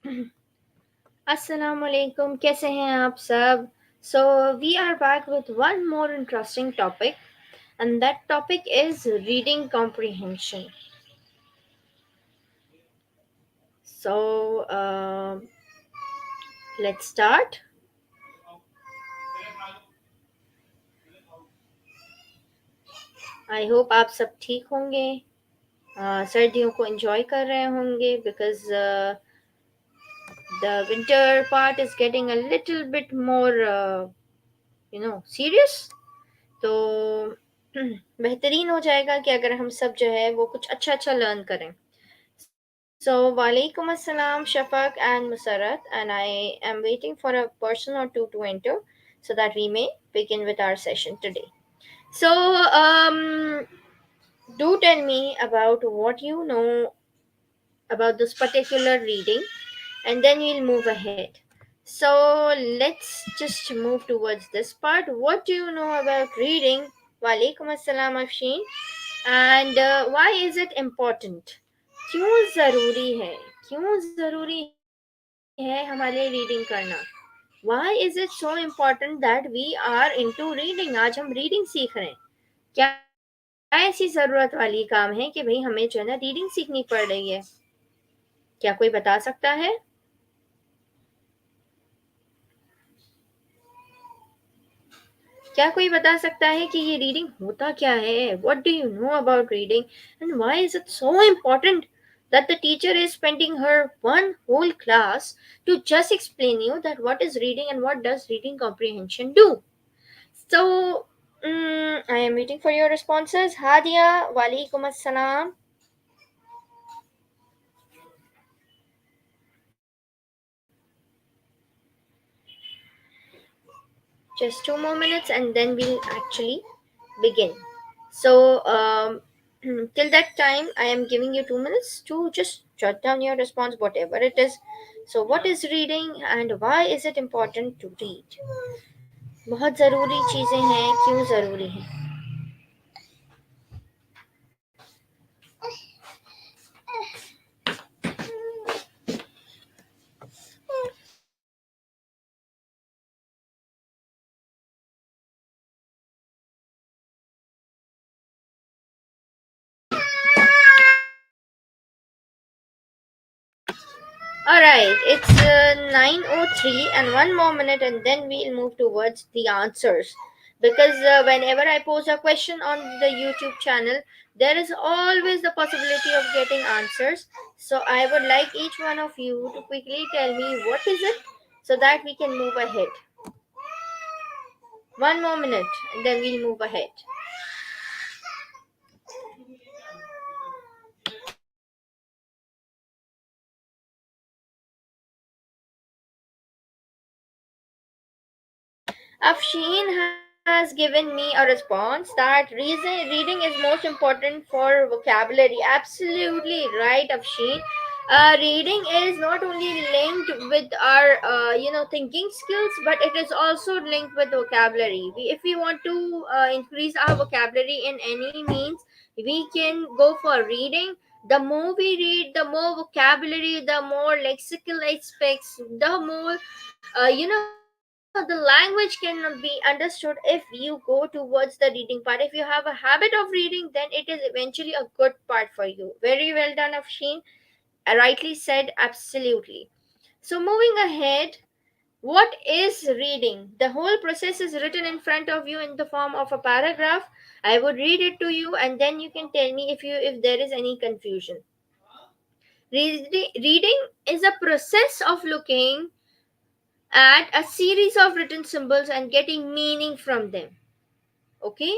Assalamu alaikum, कैसे हैं आप सब? So we are back with one more interesting topic, and that topic is reading comprehension. So let's start. I hope आप सब ठीक होंगे, सर्दियों को enjoy कर रहे होंगे because the winter part is getting a little bit more serious. तो बेहतरीन हो जाएगा कि अगर हम सब जो है वो कुछ अच्छा अच्छा लर्न करें. So, Walaikum Assalam, Shafaq and Musarat, and I am waiting for a person or two to enter so that we may begin with our session today. So, do tell me about what you know about this particular reading, and then we'll move ahead. So, let's just move towards this part. What do you know about reading? Walaikum Assalam, Afshin. And why is it important? क्यों ज़रूरी है क्यों ज़रूरी है हमारे reading करना? Why is it so important that we are into reading? आज हम रीडिंग सीख रहे हैं. क्या ऐसी ज़रूरत वाली काम है कि भाई हमें जो है ना रीडिंग सीखनी पड़ रही है? क्या कोई बता सकता है? क्या कोई बता सकता है कि ये रीडिंग होता क्या है? What do you know about reading, and why is it so important that the teacher is spending her one whole class to just explain you that what is reading and what does reading comprehension do? So, I am waiting for your responses. Hadia, walaikum assalam. Just 2 more minutes and then we'll actually begin. So, till that time, I am giving you 2 minutes to just jot down your response, whatever it is. So, what is reading and why is it important to read? बहुत ज़रूरी चीज़ें हैं, क्यों ज़रूरी हैं? Alright, it's 9:03 and one more minute, and then we'll move towards the answers. Because whenever I pose a question on the YouTube channel, there is always the possibility of getting answers. So I would like each one of you to quickly tell me what is it so that we can move ahead. One more minute, and then we'll move ahead. Afshin has given me a response that reading is most important for vocabulary. Absolutely right, Afshin. Reading is not only linked with our thinking skills, but it is also linked with vocabulary. If we want to increase our vocabulary in any means, we can go for reading. The more we read, the more vocabulary, the more lexical aspects, the more the language can be understood if you go towards the reading part. If you have a habit of reading, then it is eventually a good part for you. Very well done, Afshin. Rightly said, absolutely. So, moving ahead, what is reading? The whole process is written in front of you in the form of a paragraph. I would read it to you, and then you can tell me if there is any confusion. Reading is a process of looking at a series of written symbols and getting meaning from them. Okay?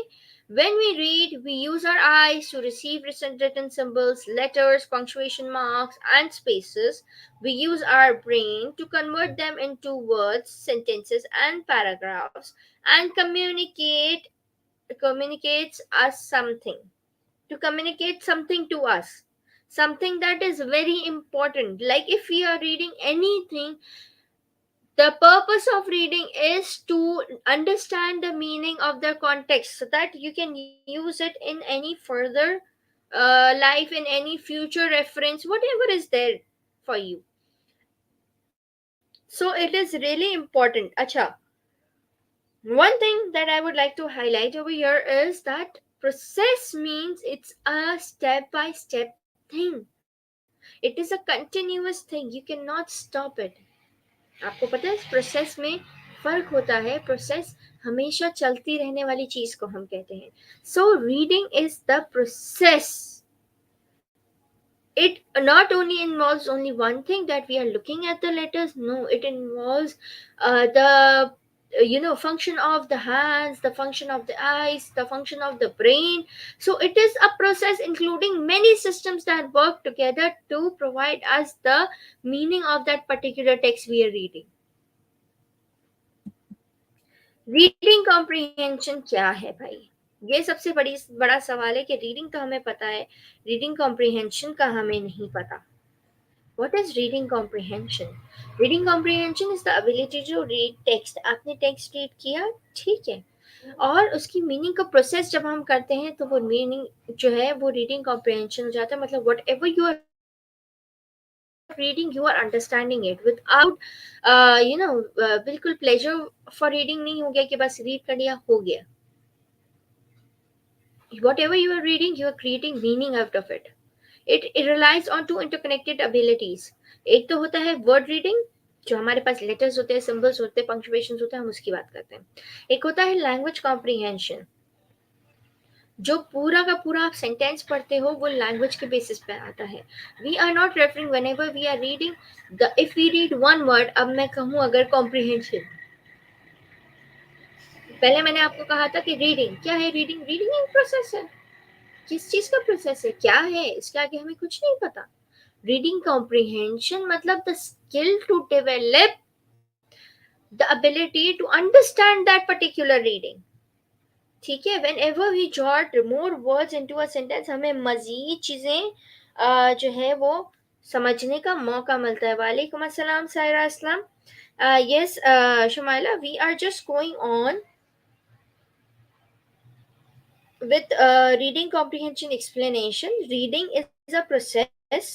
When we read, we use our eyes to receive written symbols, letters, punctuation marks, and spaces. We use our brain to convert them into words, sentences, and paragraphs, and communicates us something. To communicate something to us, something that is very important. Like if we are reading anything, the purpose of reading is to understand the meaning of the context so that you can use it in any further life, in any future reference, whatever is there for you. So it is really important. Acha, one thing that I would like to highlight over here is that process means it's a step by step thing. It is a continuous thing, you cannot stop it. आपको पता है इस process में फर्क होता है. Process हमेशा चलती रहने वाली चीज को हम कहते हैं. So reading is the process. It not only involves only one thing that we are looking at the letters. No, it involves the function of the hands, the function of the eyes, the function of the brain. So it is a process including many systems that work together to provide us the meaning of that particular text we are reading. Reading comprehension क्या है भाई? ये सबसे बड़ा सवाल है कि reading तो हमें पता है, रीडिंग कॉम्प्रिहेंशन का हमें नहीं पता. What is reading comprehension? Reading comprehension is the ability to read text. आपने टेक्स्ट रीड किया, ठीक है, और उसकी मीनिंग का प्रोसेस जब हम करते हैं तो वो मीनिंग जो है वो रीडिंग कॉम्प्रिहेंशन हो जाता है. मतलब whatever you are reading you are understanding it without बिल्कुल प्लेजर फॉर रीडिंग नहीं हो गया कि बस रीड कर लिया हो गया. Whatever you are reading, you are creating meaning out of it. It relies on two interconnected abilities. एक तो होता है वर्ड रीडिंग, जो हमारे पास लेटर्स होते हैं, सिंबल्स होते हैं, पंक्चुएशन होते हैं, हम उसकी बात करते हैं. एक होता है लैंग्वेज कॉम्प्रिहेंशन, जो पूरा का पूरा आप सेंटेंस पढ़ते हो वो लैंग्वेज के बेसिस पे आता है. We are not referring whenever we are reading if we read one word. अब मैं कहूँ अगर कॉम्प्रिहेंशन, पहले मैंने आपको कहा था कि रीडिंग क्या है. रीडिंग रीडिंग एक प्रोसेस है. किस चीज का प्रोसेस है, क्या है, इसके आगे हमें कुछ नहीं पता. रीडिंग कॉम्प्रिहेंशन मतलब the skill to develop the ability to understand that particular reading. ठीक है, whenever we jot more words into a sentence, हमें मजीद चीजें जो है वो समझने का मौका मिलता है. वालेकुम अस्सलाम Saira Aslam. Yes Shumaila, we are just going on with reading comprehension explanation. Reading is a process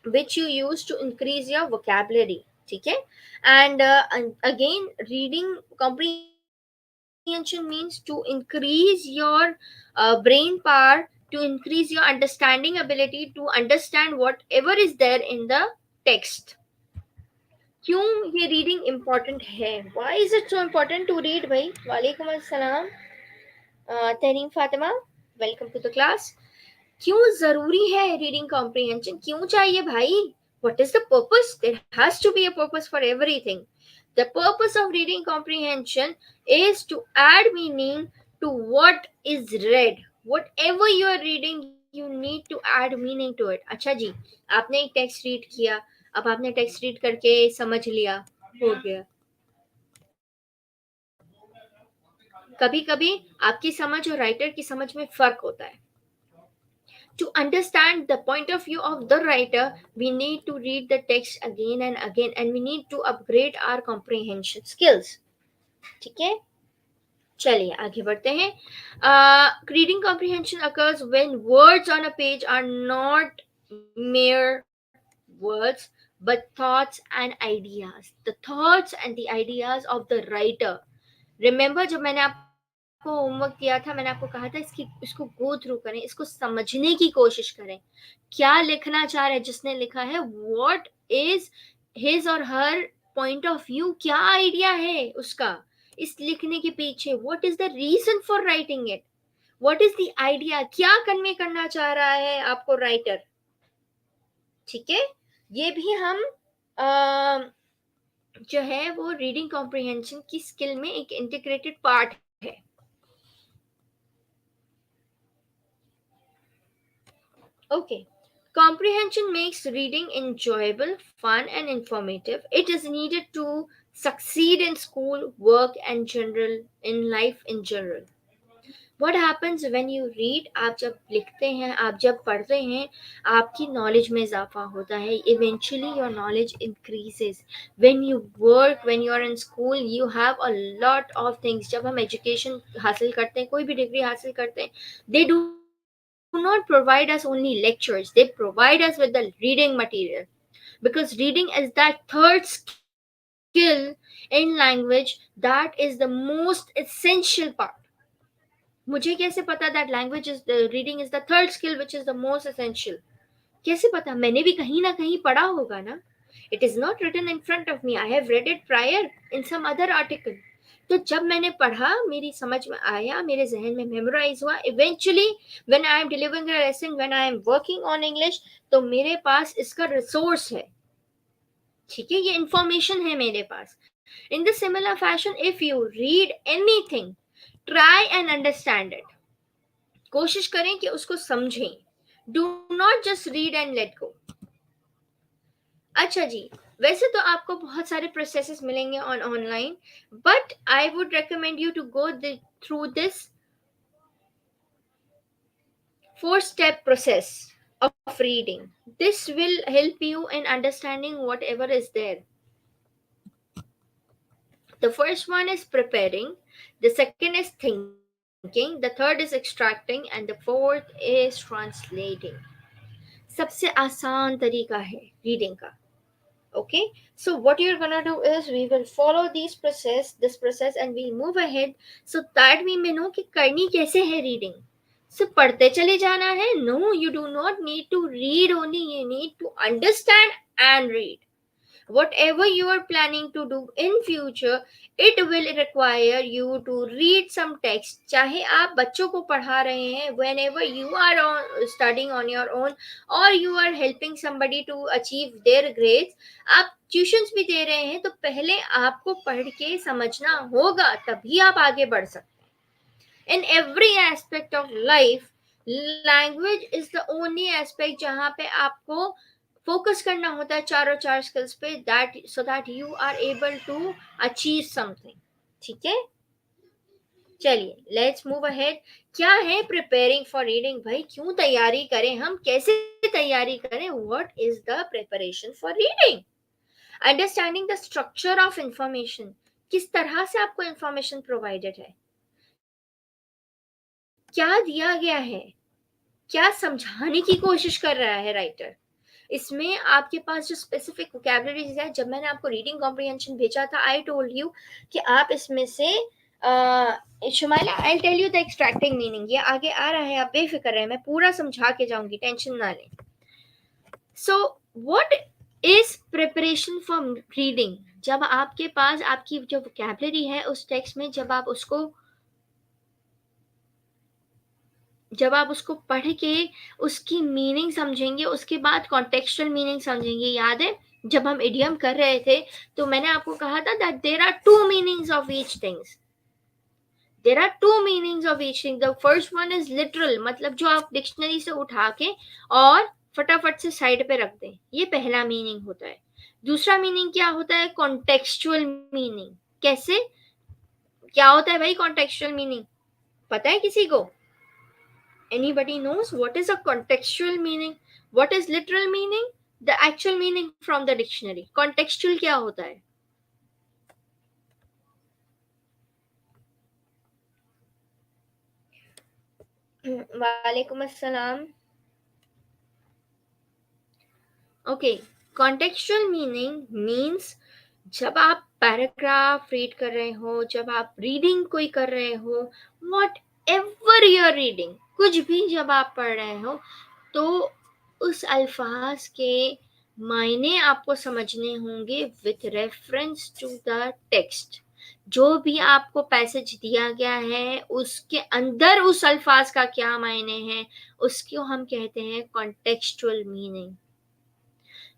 which you use to increase your vocabulary. ठीक है, and again reading comprehension means to increase your brain power, to increase your understanding ability to understand whatever is there in the text. क्यों ये reading important है? Why is it so important to read भाई? वालेकुम अस्सलाम Tarim Fatima, welcome to the class. क्यों जरूरी है reading comprehension? क्यों चाहिए भाई? What is the purpose? There has to be a purpose for everything. The purpose of reading comprehension is to add meaning to what is read. Whatever you are reading, you need to add meaning to it. अच्छा जी, आपने एक text read किया, अब आपने text read करके समझ लिया, हो गया. कभी कभी आपकी समझ और राइटर की समझ में फर्क होता है. To understand the point of view of the writer, we need to read the text again and again, and we need to upgrade our comprehension skills. ठीक है, चलिए आगे बढ़ते हैं. Reading comprehension occurs when words on a page are not mere words but thoughts and ideas. The thoughts and the ideas of the writer. Remember, जब मैंने आपको homework दिया था, मैंने आपको कहा था इसको गो थ्रू करें, इसको समझने की कोशिश करें. क्या लिखना चाह रहे हैं जिसने लिखा है? व्हाट इज हिज और हर पॉइंट ऑफ व्यू? क्या आइडिया है उसका इस लिखने के पीछे? What is the reason for writing it? What is the idea? क्या कन्वे करना चाह रहा है आपको राइटर? ठीक है, ये भी हम जो है वो रीडिंग कॉम्प्रिहेंशन की स्किल में एक इंटीग्रेटेड पार्ट है. Okay. Comprehension makes reading enjoyable, fun, and informative. It is needed to succeed in school, work, and in life in general. What happens when you read? आप जब लिखते हैं, आप जब पढ़ते हैं, आपकी नॉलेज में इजाफा होता है. Eventually your knowledge increases. When you work, when you are in school, you have a lot of things. जब हम एजुकेशन हासिल करते हैं, कोई भी डिग्री हासिल करते हैं, they do not provide us only lectures, they provide us with the reading material, because reading is that third skill skill in language, that is the most essential part. मुझे कैसे पता that language is the reading is the third skill which is the most essential? कैसे पता? मैंने भी कहीं ना कहीं पढ़ा होगा ना. It is not written in front of me. I have read it prior in some other article. तो जब मैंने पढ़ा मेरी समझ में आया, मेरे जहन में मेमोराइज हुआ. Eventually when I am delivering a lesson, when I am working on English, तो मेरे पास इसका रिसोर्स है. ठीक है, ये इंफॉर्मेशन है मेरे पास. In the similar fashion, if you read anything, try and understand it. कोशिश करें कि उसको समझें. Do not just read and let go. अच्छा जी, वैसे तो आपको बहुत सारे प्रोसेसेस मिलेंगे online, but I would recommend you to go through this 4-step process of reading. This will help you in understanding whatever is there. The first one is preparing, the second is thinking, the third is extracting, and the fourth is translating. सबसे आसान तरीका है reading का. Okay, so what you're gonna do is we will follow this process and we'll move ahead so that we may know कि करनी कैसे है reading. सिर्फ पढ़ते चले जाना है? No, you do not need to read only, you need to understand and read. Whatever you are planning to do in future, it will require you to read some text. चाहे आप बच्चों को पढ़ा रहे हैं, whenever you are studying on your own, or you are helping somebody to achieve their grades, आप tuitions भी दे रहे हैं, तो पहले आपको पढ़ के समझना होगा, तभी आप आगे बढ़ सकते हैं. In every aspect of life, language is the only aspect जहाँ पे आपको फोकस करना होता है चारों चार स्किल्स पे, that so that you are able to achieve something. ठीक है, चलिए लेट्स मूव अहेड. क्या है प्रिपेयरिंग फॉर रीडिंग? भाई क्यों तैयारी करें हम, कैसे तैयारी करें? What is the preparation for reading? Understanding the structure of information. किस तरह से आपको इंफॉर्मेशन प्रोवाइडेड है, क्या दिया गया है, क्या समझाने की कोशिश कर रहा है राइटर. इसमें आपके पास जो स्पेसिफिक वोकैबुलरीज है, जब मैंने आपको रीडिंग कॉम्प्रिहेंशन भेजा था, आई टोल्ड यू कि आप इसमें से Shumaila, I tell you the extracting meaning. ये आगे आ रहा है, आप बेफिक्र रहे, मैं पूरा समझा के जाऊंगी, टेंशन ना लें. So what is preparation for reading? जब आपके पास आपकी जो वोकैबुलरी है उस टेक्स्ट में, जब आप उसको पढ़ के उसकी मीनिंग समझेंगे, उसके बाद कॉन्टेक्चुअल मीनिंग समझेंगे. याद है जब हम इडियम कर रहे थे तो मैंने आपको कहा था that there are two meanings of each things. There are two meanings of each thing. The first one is literal, मतलब जो आप डिक्शनरी से उठा के और फटाफट से साइड पे रख दें, ये पहला मीनिंग होता है. दूसरा मीनिंग क्या होता है? Contextual meaning. कैसे, क्या होता है भाई कॉन्टेक्चुअल मीनिंग? पता है किसी को? Anybody knows what is a contextual meaning? What is literal meaning? The actual meaning from the dictionary. Contextual क्या होता है? वालेकुम अस्सलाम. Okay, contextual meaning means जब आप पैराग्राफ रीड कर रहे हो, जब आप रीडिंग कोई कर रहे हो, वॉट एवर यूर रीडिंग, कुछ भी जब आप पढ़ रहे हो, तो उस अल्फाज के मायने आपको समझने होंगे with reference to the text. जो भी आपको पैसेज दिया गया है उसके अंदर उस अल्फाज का क्या मायने हैं, उसको हम कहते हैं कॉन्टेक्चुअल मीनिंग.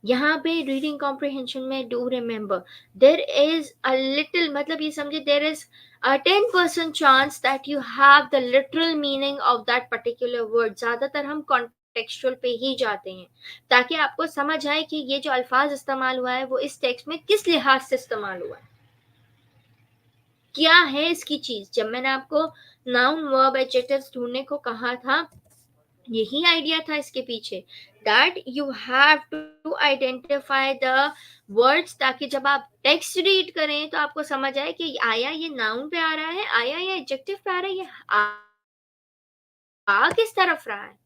यहाँ पे रीडिंग कॉम्प्रिहेंशन में do remember there is a little, मतलब ये समझे, there is a 10% chance that you have the literal meaning of that particular word. ज्यादातर हम कॉन्टेक्चुअल पे ही जाते हैं ताकि आपको समझ आए कि ये जो अल्फाज इस्तेमाल हुआ है वो इस टेक्स्ट में किस लिहाज से इस्तेमाल हुआ है, क्या है इसकी चीज. जब मैंने आपको नाउन वर्ब एडजेक्टिव्स ढूंढने को कहा था, यही आइडिया था इसके पीछे, that you have to identify the words, ताकि जब आप टेक्स्ट रीड करें तो आपको समझ आए कि आया ये नाउन पे आ रहा है, आया ये एडजेक्टिव पे आ रहा है, ये आ किस तरफ रहा है.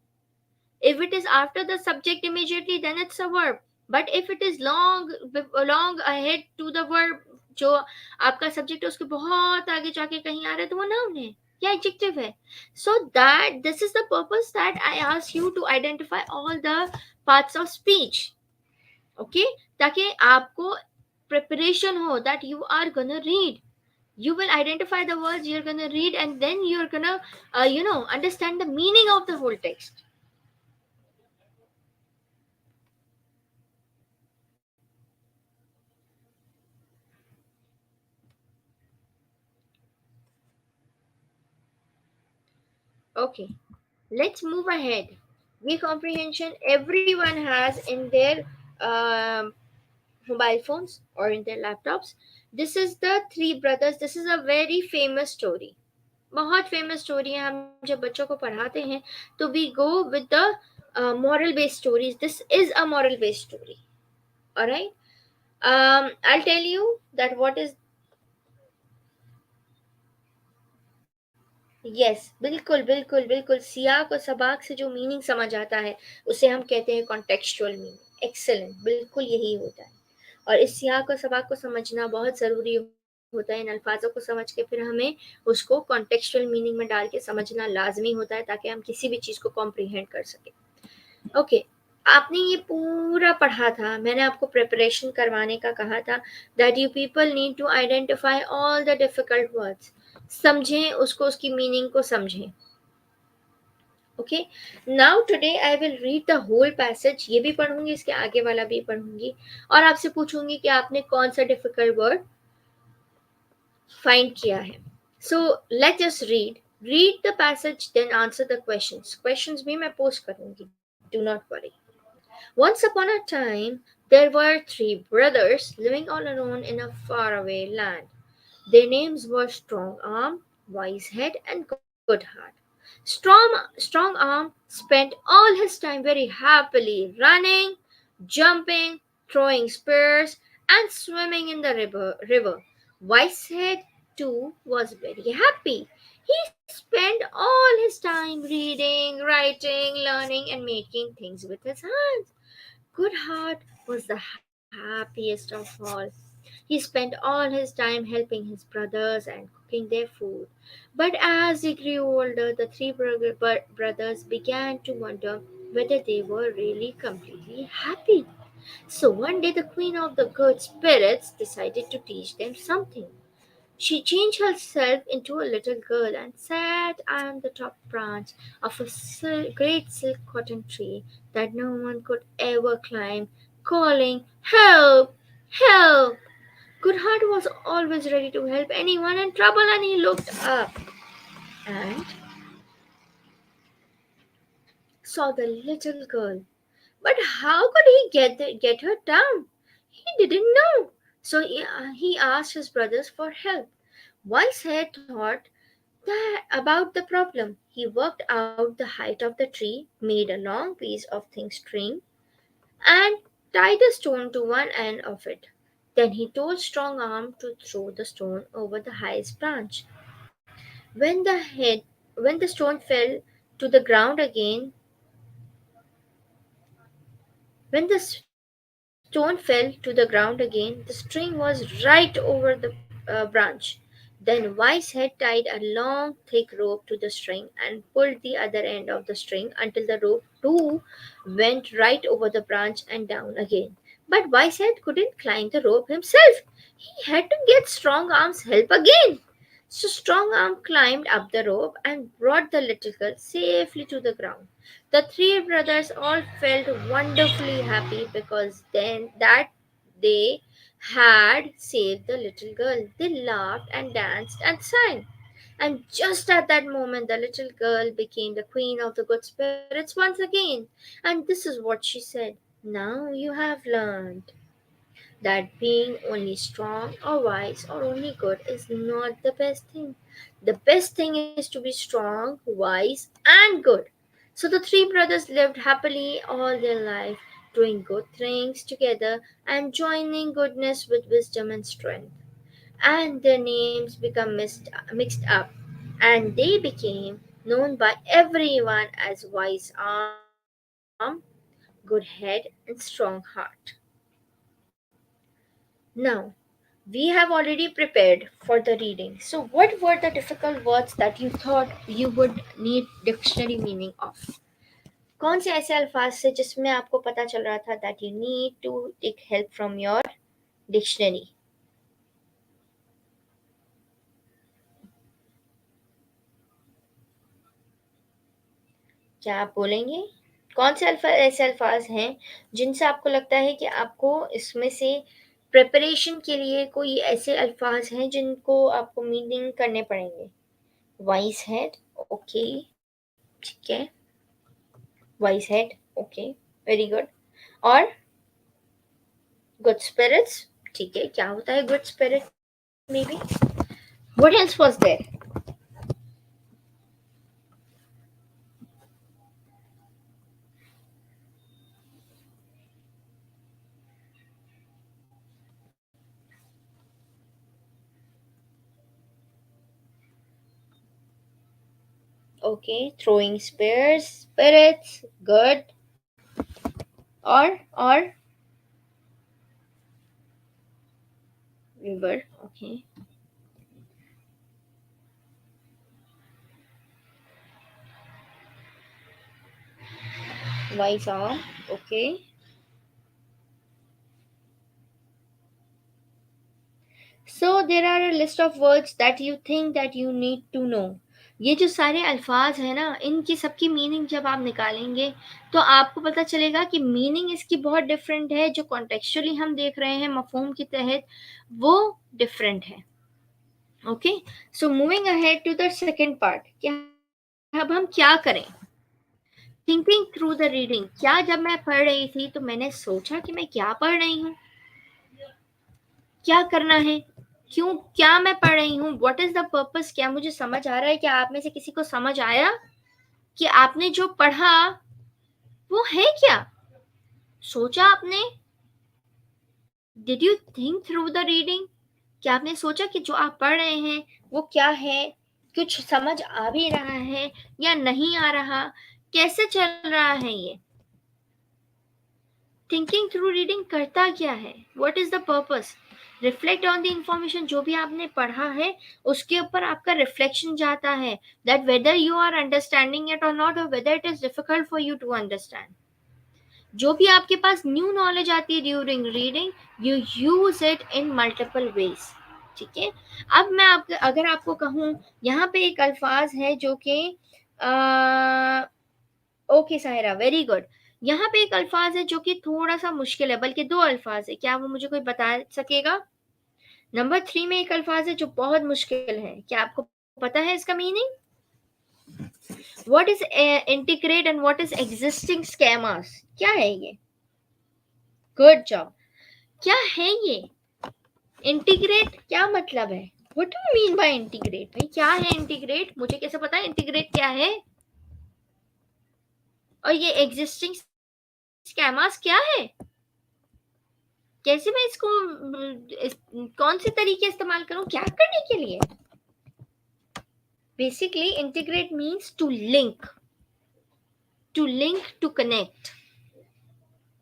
If it is after the subject immediately, then it's a verb. But if it is long ahead to the verb, जो आपका सब्जेक्ट है उसके बहुत आगे जाके कहीं आ रहा है तो वो नाउन है या एडजेक्टिव है. So that this is the purpose that I ask you to identify all the parts of speech. Okay, ताकि आपको preparation ho that you are gonna read. You will identify the words you're gonna read, and then you're gonna understand the meaning of the whole text. Okay, let's move ahead. The comprehension everyone has in their um, mobile phones or in their laptops. This is the three brothers. This is a very famous story. बहुत famous story है. हम जब बच्चों को पढ़ाते हैं तो we go with the moral based stories. This is a moral based story. All right. I'll tell you that what is. Yes, बिल्कुल बिल्कुल बिल्कुल, सियाक और सबाक से जो मीनिंग समझ आता है उसे हम कहते हैं कॉन्टेक्चुअल मीनिंग. एक्सेलेंट, बिल्कुल यही होता है. और इस सियाक और सबाक को समझना बहुत ज़रूरी होता है. इन अल्फाजों को समझ के फिर हमें उसको कॉन्टेक्चुअल मीनिंग में डाल के समझना लाजमी होता है ताकि हम किसी भी चीज़ को कॉम्प्रीहेंड कर सकें. ओके, आपने ये पूरा पढ़ा था, मैंने आपको प्रिपरेशन करवाने का कहा था that you people need to identify all the difficult words. समझें उसको, उसकी मीनिंग को समझें. Okay, now today I will read the whole passage. ये भी पढ़ूंगी, इसके आगे वाला भी पढ़ूंगी और आपसे पूछूंगी कि आपने कौन सा डिफिकल्ट वर्ड फाइंड किया है. So let just read the passage then answer the questions भी मैं पोस्ट करूंगी. Do not worry. Once upon a time, there were three brothers living all alone in a faraway land. Their names were Strong Arm, Wise Head, and Good Heart. Strong Arm spent all his time very happily running, jumping, throwing spears, and swimming in the river. Wise Head too was very happy. He spent all his time reading, writing, learning, and making things with his hands. Good Heart was the happiest of all. He spent all his time helping his brothers and cooking their food. But as he grew older, the three brothers began to wonder whether they were really completely happy. So one day, the Queen of the Good Spirits decided to teach them something. She changed herself into a little girl and sat on the top branch of a great silk cotton tree that no one could ever climb, calling, "Help! Help!" Goodhart was always ready to help anyone in trouble, and he looked up and saw the little girl. But how could he get her down? He didn't know. So he asked his brothers for help. Wisehead thought about the problem. He worked out the height of the tree, made a long piece of thin string, and tied a stone to one end of it. Then he told Strong Arm to throw the stone over the highest branch. When the head when the stone fell to the ground again, when the stone fell to the ground again, the string was right over the branch. Then Wisehead tied a long, thick rope to the string and pulled the other end of the string until the rope too went right over the branch and down again. But Wisehead couldn't climb the rope himself. He had to get Strong Arm's help again. So Strong Arm climbed up the rope and brought the little girl safely to the ground. The three brothers all felt wonderfully happy because then that they had saved the little girl. They laughed and danced and sang. And just at that moment, the little girl became the queen of the good spirits once again. And this is what she said: "Now you have learned that being only strong or wise or only good is not the best thing. The best thing is to be strong, wise, and good." So the three brothers lived happily all their life, doing good things together and joining goodness with wisdom and strength. And their names become mixed up, and they became known by everyone as Wise Arm, Good Head, and Strong Heart. Now, We have already prepared for the reading. So, what were the difficult words that you thought you would need dictionary meaning of? कौन से ऐसे अल्फाज थे जिसमें आपको पता चल रहा था that you need to take help from your dictionary? क्या आप बोलेंगे? कौन से ऐसे अल्फाज हैं जिनसे आपको लगता है कि आपको इसमें से प्रिपरेशन के लिए कोई ऐसे अल्फाज हैं जिनको आपको मीनिंग करने पड़ेंगे? वाइस हेड, ओके, ठीक है, vice head, okay, very good. और गुड स्पिरिट्स, ठीक है, क्या होता है good spirit maybe? What else was there? Okay, throwing spears, spirits, good। और river, okay, wise arm, okay। So there are a list of words that you think that you need to know। ये जो सारे अल्फाज हैं ना, इनकी सबकी meaning जब आप निकालेंगे तो आपको पता चलेगा कि मीनिंग इसकी बहुत डिफरेंट है। जो कॉन्टेक्चुअली हम देख रहे हैं मफहूम के तहत, वो डिफरेंट है। Okay, so moving ahead to the second part कि अब हम क्या करें। थिंकिंग थ्रू द रीडिंग, क्या जब मैं पढ़ रही थी तो मैंने सोचा कि मैं क्या पढ़ रही हूँ, क्या करना है, क्यों, क्या मैं पढ़ रही हूँ, व्हाट इज द पर्पस, क्या मुझे समझ आ रहा है? क्या आप में से किसी को समझ आया कि आपने जो पढ़ा वो है क्या? सोचा आपने? Did you think through the reading? क्या आपने सोचा कि जो आप पढ़ रहे हैं वो क्या है? कुछ समझ आ भी रहा है या नहीं आ रहा? कैसे चल रहा है ये? थिंकिंग थ्रू रीडिंग करता क्या है? What is the purpose? Reflect on the information, जो भी आपने पढ़ा है उसके ऊपर आपका रिफ्लेक्शन जाता है, that whether you are understanding it और नॉट, और whether it is difficult for you to understand. जो भी आपके पास न्यू नॉलेज आती है during reading, you use it in multiple ways. ठीक है, अब मैं अगर आपको कहूँ, यहाँ पे एक अल्फाज है जो कि ओके साहिरा, वेरी गुड। यहाँ पे एक अल्फाज है जो कि थोड़ा सा मुश्किल है, बल्कि दो अल्फाज है, क्या वो मुझे कोई बता सकेगा? नंबर 3 में एक अल्फाज है जो बहुत मुश्किल है, क्या आपको पता है इसका meaning? What is integrate and what is existing स्केमास, क्या है ये? Good job. क्या है ये इंटीग्रेट? क्या मतलब है? What do you mean by integrate? भाई क्या है इंटीग्रेट? मुझे कैसे पता है इंटीग्रेट क्या है? और ये एग्जिस्टिंग स्केमास क्या है? कैसे मैं इसको कौन से तरीके इस्तेमाल करूं, क्या करने के लिए? Basically integrate means to link, to connect.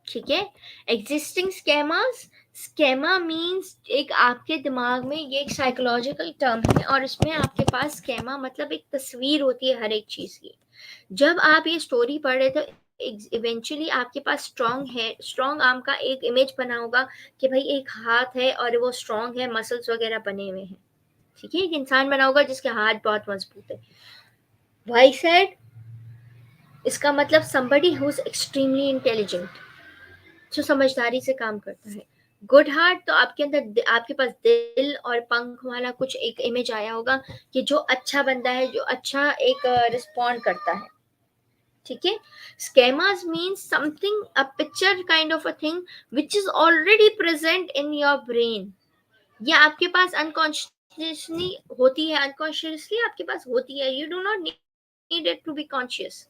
ठीक है, एग्जिस्टिंग स्केमास, स्केमा मीन्स एक आपके दिमाग में, ये एक साइकोलॉजिकल टर्म है और इसमें आपके पास स्केमा मतलब एक तस्वीर होती है हर एक चीज की। जब आप ये स्टोरी पढ़ रहे तो इवेंचुअली आपके पास स्ट्रॉन्ग आर्म का एक इमेज बना होगा कि भाई एक हाथ है और वो स्ट्रॉन्ग है, मसल्स वगैरह बने हुए हैं। ठीक है, एक इंसान बना होगा जिसके हाथ बहुत मजबूत है। वाई सेड, इसका मतलब somebody who is extremely intelligent, जो समझदारी से काम करता है। गुड हार्ट, तो आपके अंदर, आपके पास दिल और पंख वाला कुछ एक इमेज आया होगा कि जो अच्छा बंदा है, जो अच्छा एक रिस्पॉन्ड करता है। ठीक है, स्केमास means something, a picture kind of a thing which is already present in your brain. ये आपके पास अनकॉन्शियसली होती है, अनकॉन्शियसली आपके पास होती है, you do not need it to be conscious.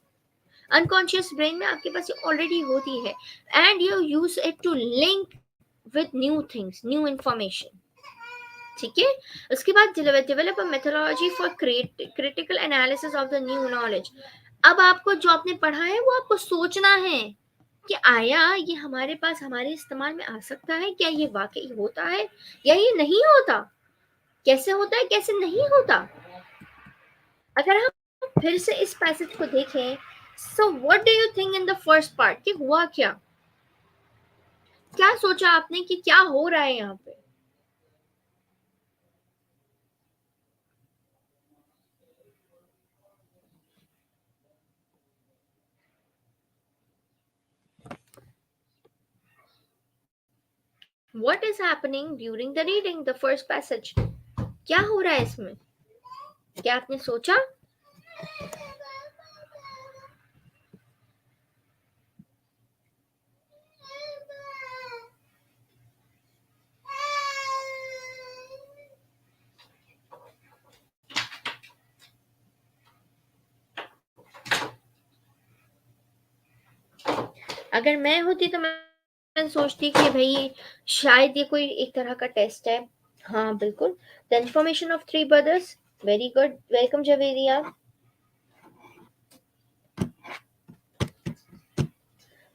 Unconscious brain में आपके पास ऑलरेडी होती है and you use it to link with new things, new information. ठीक है, उसके बाद develop a methodology for critical analysis of the new knowledge. अब आपको जो आपने पढ़ा है वो आपको सोचना है कि आया ये हमारे पास हमारे इस्तेमाल में आ सकता है, क्या ये वाकई होता है या ये नहीं होता, कैसे होता है कैसे नहीं होता। अगर हम फिर से इस पैसेज को देखें, so what do you think in the first part कि हुआ क्या, क्या सोचा आपने कि क्या हो रहा है यहाँ पे। What is happening during the reading the first passage, क्या हो रहा है इसमें, क्या आपने सोचा। अगर मैं होती तो मैं सोचती कि भाई शायद ये कोई एक तरह का टेस्ट है। हाँ बिल्कुल, the information of three brothers, very good, welcome Javeria.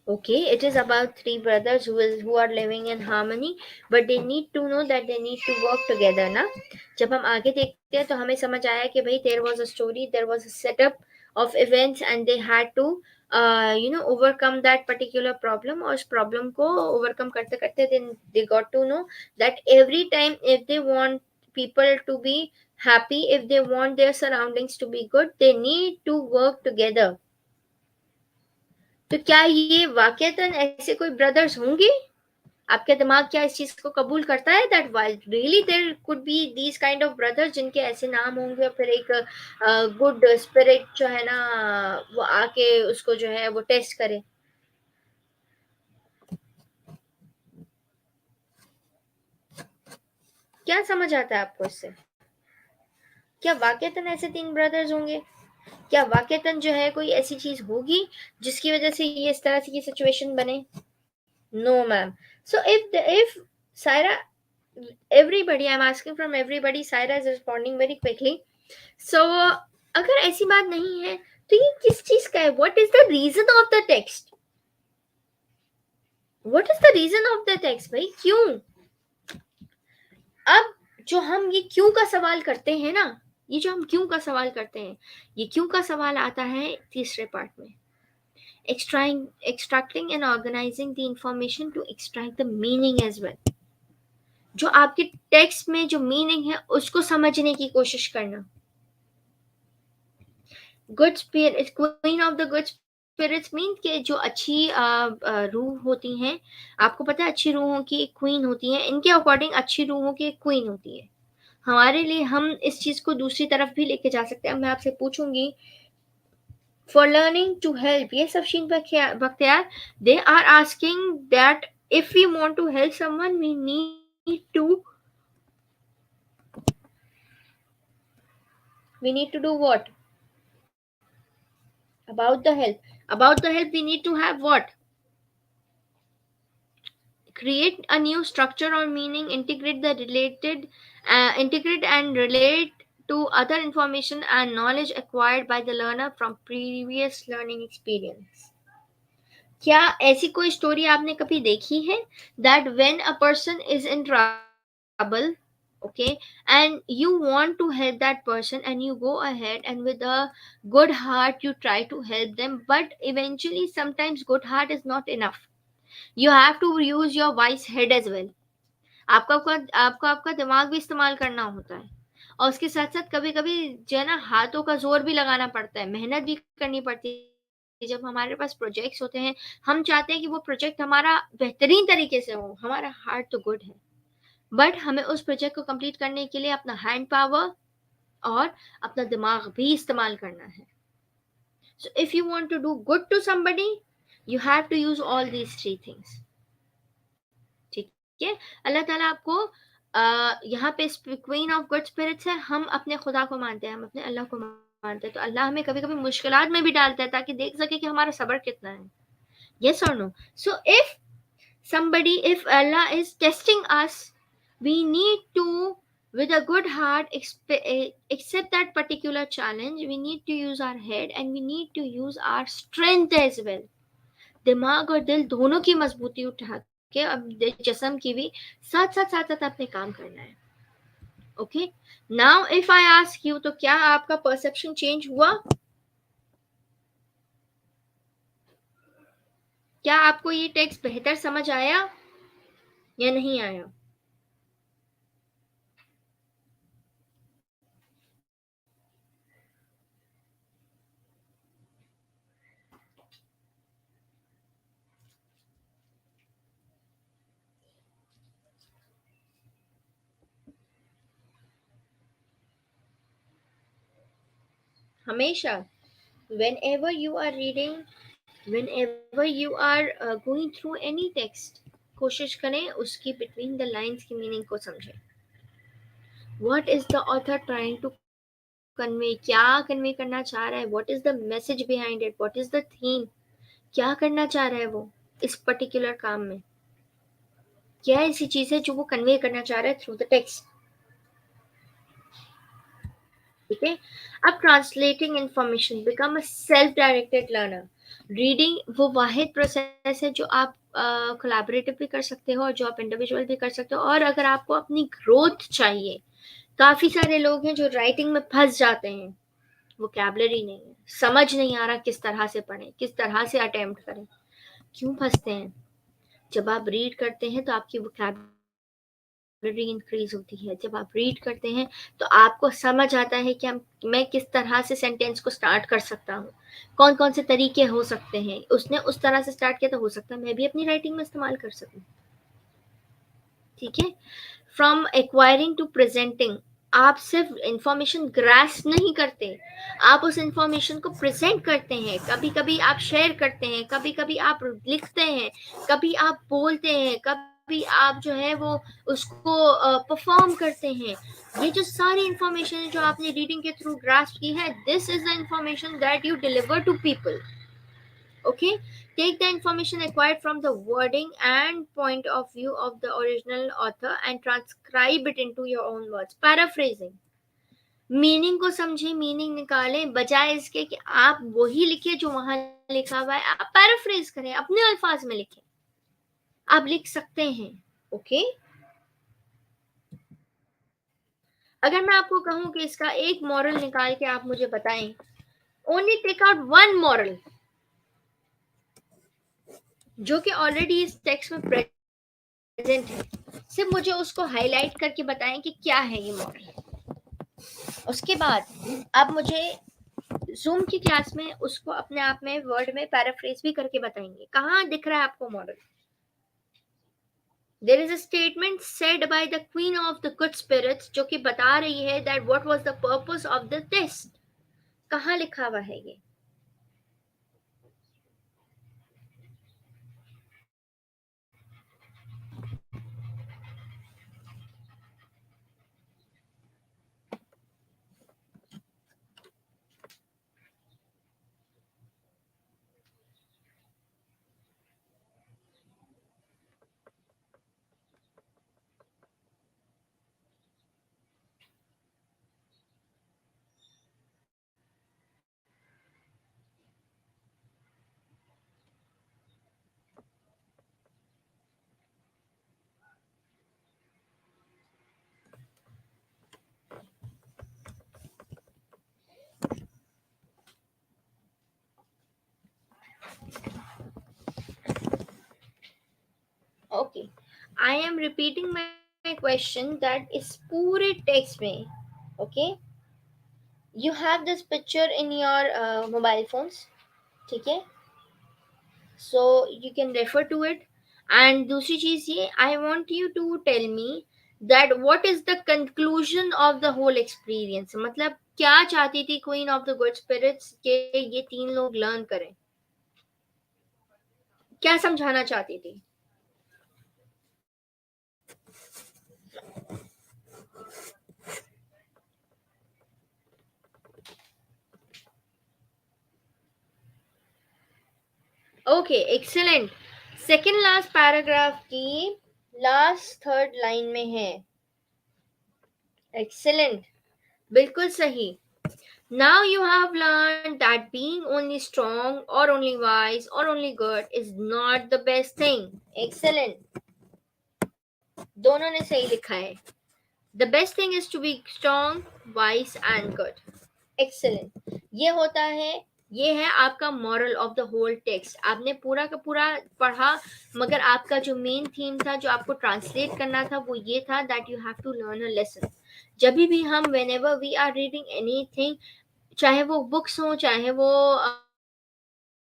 Okay, it is about three brothers who are living in harmony, but they need to know that they need to work together ना। जब हम आगे देखते हैं तो हमें समझ आया कि भाई there was a story, there was a setup of events and they had to overcome that particular problem, और उस problem को overcome करते करते then they got to know that every time if they want people to be happy, if they want their surroundings to be good, they need to work together। तो क्या ये वाकईतन ऐसे कोई ब्रदर्स होंगे, आपका दिमाग क्या इस चीज को कबूल करता है that while really there could be these kind of brothers जिनके ऐसे नाम होंगे और फिर एक गुड स्पिरिट जो है ना वो आके उसको जो है वो टेस्ट करे। क्या समझ आता है आपको इससे, क्या वाकईतन ऐसे तीन ब्रदर्स होंगे, क्या वाकईतन जो है कोई ऐसी चीज होगी जिसकी वजह से ये इस तरह की सिचुएशन बने। No ma'am. So if Saira, everybody, I'm asking from everybody, Saira is responding very quickly। so अगर ऐसी बात नहीं है तो ये किस चीज का है, what is the reason of the text, what is the reason of the text भाई, क्यों। अब जो हम ये क्यों का सवाल करते हैं ना, ये जो हम क्यों का सवाल करते हैं, ये क्यों का सवाल आता है तीसरे पार्ट में। extracting and organizing the information to extract the meaning as well। जो आपके टेक्स्ट में जो मीनिंग है उसको समझने की कोशिश करना। Good spirit, queen of the good spirits mean के जो अच्छी रूह होती हैं, आपको पता है अच्छी रूहों की एक क्वीन होती है, इनके अकॉर्डिंग अच्छी रूहों की एक क्वीन होती है। हमारे लिए हम इस चीज को दूसरी तरफ भी लेके जा सकते हैं। मैं आपसे पूछूंगी फॉर लर्निंग टू हेल्प, ये Safsheen Bakhtiyar, they are asking that if we want to help someone we need to do what about the help, about the help we need to have what, create a new structure or meaning, integrate the related integrate and relate to other information and knowledge acquired by the learner from previous learning experience। क्या ऐसी कोई story आपने कभी देखी है that when a person is in trouble, okay, and you want to help that person and you go ahead and with a good heart you try to help them, but eventually sometimes good heart is not enough, you have to use your wise head as well। आपका दिमाग भी इस्तेमाल करना होता है, और उसके साथ साथ कभी कभी जो है ना हाथों का जोर भी लगाना पड़ता है, मेहनत भी करनी पड़ती है। जब हमारे पास प्रोजेक्ट्स होते हैं, हम चाहते हैं कि वो प्रोजेक्ट हमारा बेहतरीन तरीके से हो, हमारा हार्ट तो गुड है, बट हमें उस प्रोजेक्ट को कंप्लीट करने के लिए अपना हैंड पावर और अपना दिमाग भी इस्तेमाल करना है। So if you want to do good to somebody, you have to use all these three things. ठीक है, अल्लाह ताला आपको यहाँ पे क्वीन ऑफ गुड स्पिरिट्स है, हम अपने खुदा को मानते हैं, हम अपने अल्लाह को मानते हैं, तो अल्लाह हमें कभी कभी मुश्किलात में भी डालता है ताकि देख सके कि हमारा सब्र कितना है। यस और no. So if Allah is testing us, we need to with a good heart accept that particular challenge, we need to use our head and we need to use our strength as well। दिमाग और दिल दोनों की मजबूती उठा के अब जिस्म की भी साथ साथ अपने काम करना है. Okay, now if I ask you, तो क्या आपका परसेप्शन चेंज हुआ? क्या आपको ये टेक्स्ट बेहतर समझ आया या नहीं आया? हमेशा whenever you are reading, whenever you are going through any text, कोशिश करें उसकी between the lines की meaning को समझें. What is the author trying to convey? क्या convey करना चाह रहा है? What is the message behind it? What is the theme? क्या करना चाह रहा है वो इस पर्टिकुलर काम में? क्या ऐसी चीज है जो वो कन्वे करना चाह रहा है थ्रू द टेक्स्ट? ठीक है. अब translating information, become a self directed learner. Reading वो वाहिद प्रोसेस है जो आप कोलैबोरेटिव भी कर सकते हो और जो आप इंडिविजुअल भी कर सकते हो. और अगर आपको अपनी ग्रोथ चाहिए, काफी सारे लोग हैं जो राइटिंग में फंस जाते हैं, वोकैबुलरी नहीं है, समझ नहीं आ रहा किस तरह से पढ़ें, किस तरह से अटेम्प्ट करें. क्यों फंसते हैं? जब आप रीड करते हैं तो आपकी वोकैबुलरी इंक्रीज होती है. जब आप रीड करते हैं तो आपको समझ आता है कि मैं किस तरह से सेंटेंस को स्टार्ट कर सकता हूँ, कौन कौन से तरीके हो सकते हैं. उसने उस तरह से स्टार्ट किया तो हो सकता है मैं भी अपनी राइटिंग में इस्तेमाल कर सकूँ. ठीक है. फ्रॉम एक्वायरिंग टू प्रेजेंटिंग, आप सिर्फ इंफॉर्मेशन ग्रास्प नहीं करते, आप उस इंफॉर्मेशन को प्रेजेंट करते हैं. कभी कभी आप शेयर करते हैं, कभी कभी आप लिखते हैं, कभी आप बोलते हैं, कभी आप जो है वो उसको परफॉर्म करते हैं. ये जो सारी इंफॉर्मेशन है जो आपने रीडिंग के थ्रू ग्रास्प की है, this is the information that you deliver to people. Okay, take the information acquired from the wording and point of view of the original author and transcribe it into your own words. Paraphrasing, meaning को समझे, meaning निकालें, बजाय इसके कि आप वही लिखिए जो वहां लिखा हुआ है. आप पैराफ्रेज करें, अपने अल्फाज में लिखें. आप लिख सकते हैं. ओके. अगर मैं आपको कहूं कि इसका एक मॉरल निकाल के आप मुझे बताएं, only take out one moral जो कि ऑलरेडी इस टेक्स्ट में प्रेजेंट है, सिर्फ मुझे उसको हाईलाइट करके बताएं कि क्या है ये मॉडल. उसके बाद आप मुझे जूम की क्लास में उसको अपने आप में वर्ड में पैराफ्रेज भी करके बताएंगे. कहाँ दिख रहा है आपको model? There is a statement said by the queen of the good spirits जो कि बता रही है that what was the purpose of the test. कहाँ लिखा हुआ है ये? Okay, I am repeating my question that इस पूरे टेक्स्ट में, okay, you have this picture in your mobile phones. ठीक है, so you can refer to it. And दूसरी चीज ये, I want you to tell me that what is the conclusion of the whole experience. मतलब क्या चाहती थी queen of the good spirits के ये तीन लोग लर्न करें? क्या समझाना चाहती थी? Okay, excellent. Second last paragraph की लास्ट थर्ड लाइन में है. एक्सीलेंट, बिल्कुल सही. Now you have learned that being only strong or only wise or only good is not the best thing. Excellent. दोनों ने सही लिखा है. The best thing is to be strong, wise and good. Excellent. ये होता है, ये है आपका moral of the whole text. आपने पूरा का पूरा पढ़ा, मगर आपका जो मेन थीम था, जो आपको ट्रांसलेट करना था, वो ये था that you have to learn a lesson. जब भी हम whenever we are reading anything, चाहे वो बुक्स हो, चाहे वो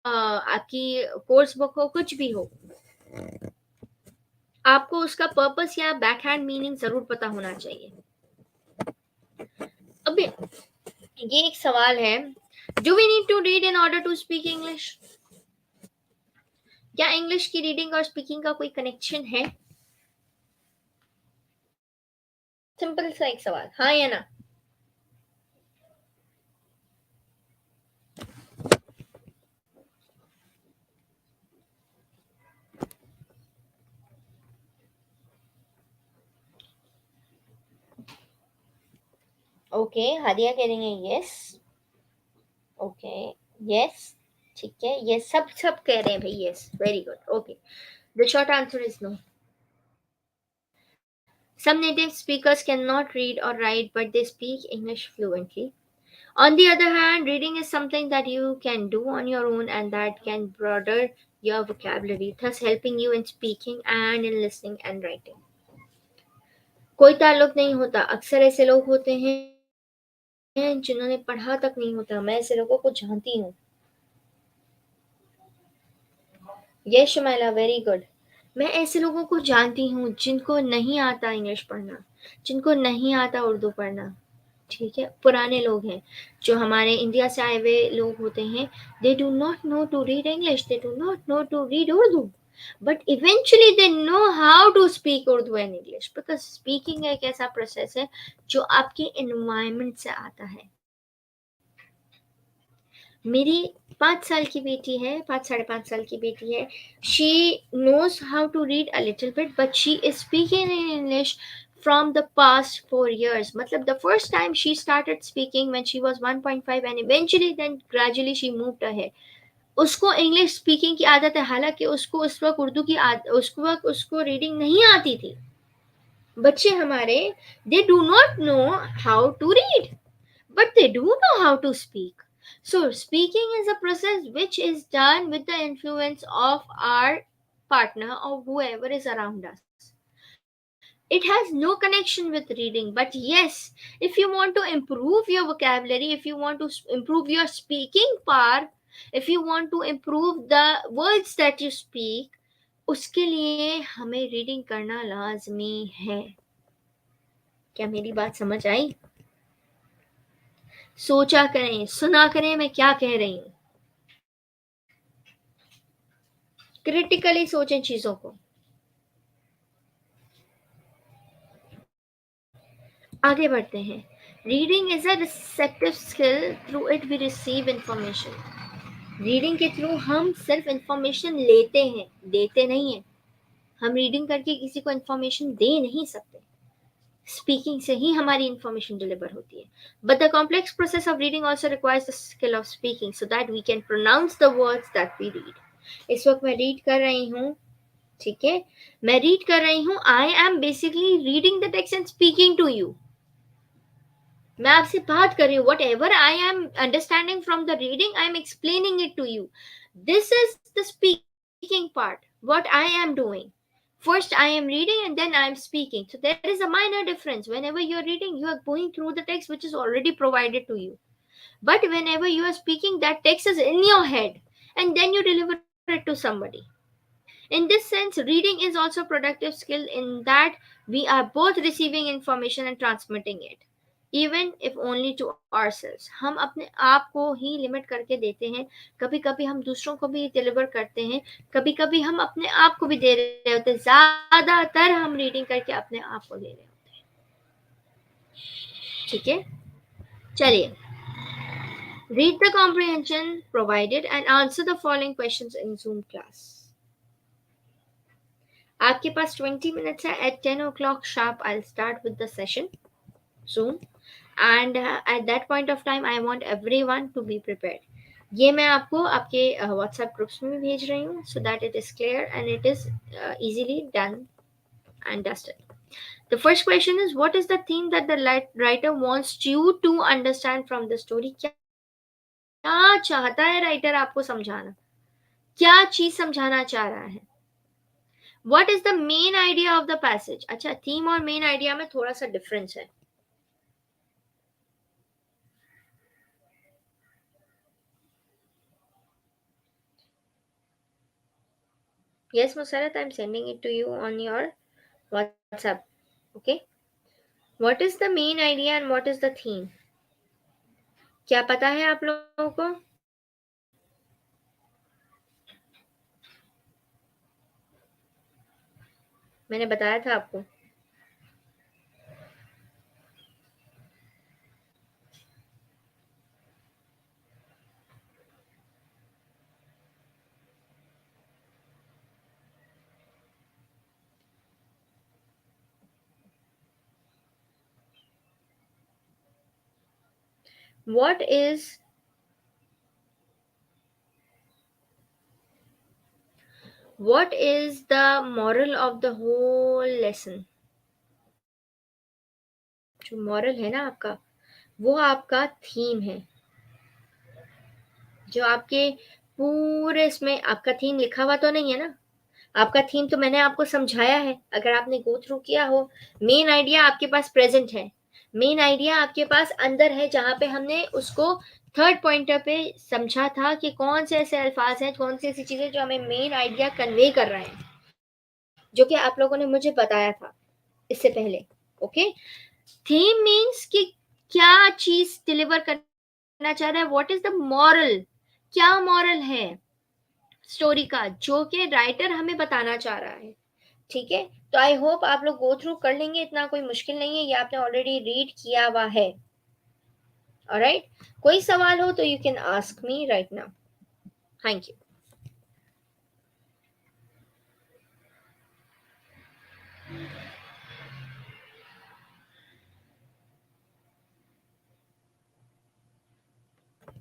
आपकी कोर्स बुक हो, कुछ भी हो, आपको उसका पर्पस या बैक हैंड मीनिंग जरूर पता होना चाहिए. अब ये एक सवाल है, do we need to read in order to speak English? क्या इंग्लिश की रीडिंग और स्पीकिंग का कोई कनेक्शन है? सिंपल सा एक सवाल, हाँ या ना? ओके, हादिया कह रही है यस. ओके, यस, ठीक है, ये सब सब कह रहे हैं भाई yes, very good. Okay, the short answer is no. Some native speakers cannot read or write, but they speak English fluently. On the other hand, reading is something that you can do on your own and that can broaden your vocabulary, thus helping you in speaking and in listening and writing. कोई ताल्लुक नहीं होता. अक्सर ऐसे लोग होते हैं जिन्होंने पढ़ा तक नहीं होता. मैं ऐसे लोगों को जानती हूँ. Yes Shumaila, very good. मैं ऐसे लोगों को जानती हूँ जिनको नहीं आता इंग्लिश पढ़ना, जिनको नहीं आता उर्दू पढ़ना. ठीक है, पुराने लोग हैं, जो हमारे इंडिया से आए हुए लोग होते हैं. They do not know to read English, they do not know to read Urdu, but eventually they know how to speak Urdu and English, because speaking एक ऐसा प्रोसेस है जो आपके एनवायरमेंट से आता है. मेरी 5 साल की बेटी है, 5 साढ़े 5 साल की बेटी है. She knows how to read a little bit, but she is speaking in English from the past 4 years. मतलब the first time she started speaking when she was 1.5 and eventually then gradually she moved ahead. उसको English speaking की आदत है, हालांकि उसको उस वक्त उर्दू की उस वक्त उसको रीडिंग नहीं आती थी. बच्चे हमारे, they do not know how to read, but they do know how to speak. So, speaking is a process which is done with the influence of our partner or whoever is around us. It has no connection with reading, but yes, if you want to improve your vocabulary, if you want to improve your speaking power, if you want to improve the words that you speak, उसके लिए हमें reading करना लाजमी है. क्या मेरी बात समझ आई? सोचा करें, सुना करें मैं क्या कह रही हूँ. क्रिटिकली सोचें चीजों को. आगे बढ़ते हैं. Reading is a receptive skill, through it we receive information. Reading के थ्रू हम सिर्फ इंफॉर्मेशन लेते हैं, देते नहीं हैं. हम रीडिंग करके किसी को इंफॉर्मेशन दे नहीं सकते. स्पीकिंग से ही हमारी इंफॉर्मेशन डिलीवर होती है. But the complex process of reading also requires the skill of speaking so that we can pronounce the words that we read. इस वक्त मैं रीड कर रही हूँ, ठीक है, मैं रीड कर रही हूँ. I am basically reading the text and speaking to you. मैं आपसे बात कर रही हूँ. Whatever I am understanding from the reading, I am explaining it to you. This is the speaking part. What I am doing, first I am reading and then I am speaking. So there is a minor difference. Whenever you are reading, you are going through the text which is already provided to you. But whenever you are speaking, that text is in your head and then you deliver it to somebody. In this sense, reading is also a productive skill in that we are both receiving information and transmitting it, even if only to ourselves. हम अपने आप को ही limit करके देते हैं. कभी कभी हम दूसरों को भी डिलीवर करते हैं, कभी कभी हम अपने आप को भी दे रहे होते हैं. ज़्यादातर हम रीडिंग करके अपने आप को दे रहे होते हैं. ठीक है, चलिए. Read the comprehension provided and answer the following questions in Zoom class. आपके पास 20 minutes है. At 10 o'clock sharp I'll start with the session Zoom. And at that point of time I want everyone to be prepared. ये मैं आपको आपके WhatsApp groups में भी भेज रही हूँ, so that it is clear and it is easily done and dusted. The first question is, what is the theme that the writer wants you to understand from the story? क्या चाहता है writer आपको समझाना, क्या चीज समझाना चाह रहा है? What is the main idea of the passage? अच्छा, थीम और मेन आइडिया में थोड़ा सा डिफरेंस है। Yes, Musarrat, I'm sending it to you on your WhatsApp. Okay. What is the main idea and what is the theme? क्या पता है आप लोगों को? मैंने बताया था आपको। What is the moral of the whole lesson? जो moral है ना आपका, वो आपका थीम है। जो आपके पूरे इसमें आपका थीम लिखा हुआ तो नहीं है ना? आपका थीम तो मैंने आपको समझाया है, अगर आपने गो थ्रू किया हो। मेन आइडिया आपके पास प्रेजेंट है, मेन आइडिया आपके पास अंदर है, जहां पे हमने उसको थर्ड पॉइंटर पे समझा था कि कौन से ऐसे अल्फाज हैं, कौन सी ऐसी चीजें जो हमें मेन आइडिया कन्वे कर रहे हैं, जो कि आप लोगों ने मुझे बताया था इससे पहले। ओके, थीम मीन्स कि क्या चीज डिलीवर करना चाह रहा है, व्हाट इज द मॉरल, क्या मॉरल है स्टोरी का जो कि राइटर हमें बताना चाह रहा है। ठीक है, तो आई होप आप लोग गो थ्रू कर लेंगे, इतना कोई मुश्किल नहीं है, ये आपने ऑलरेडी रीड किया हुआ है। ऑलराइट, कोई सवाल हो तो you can ask me right now. Thank you.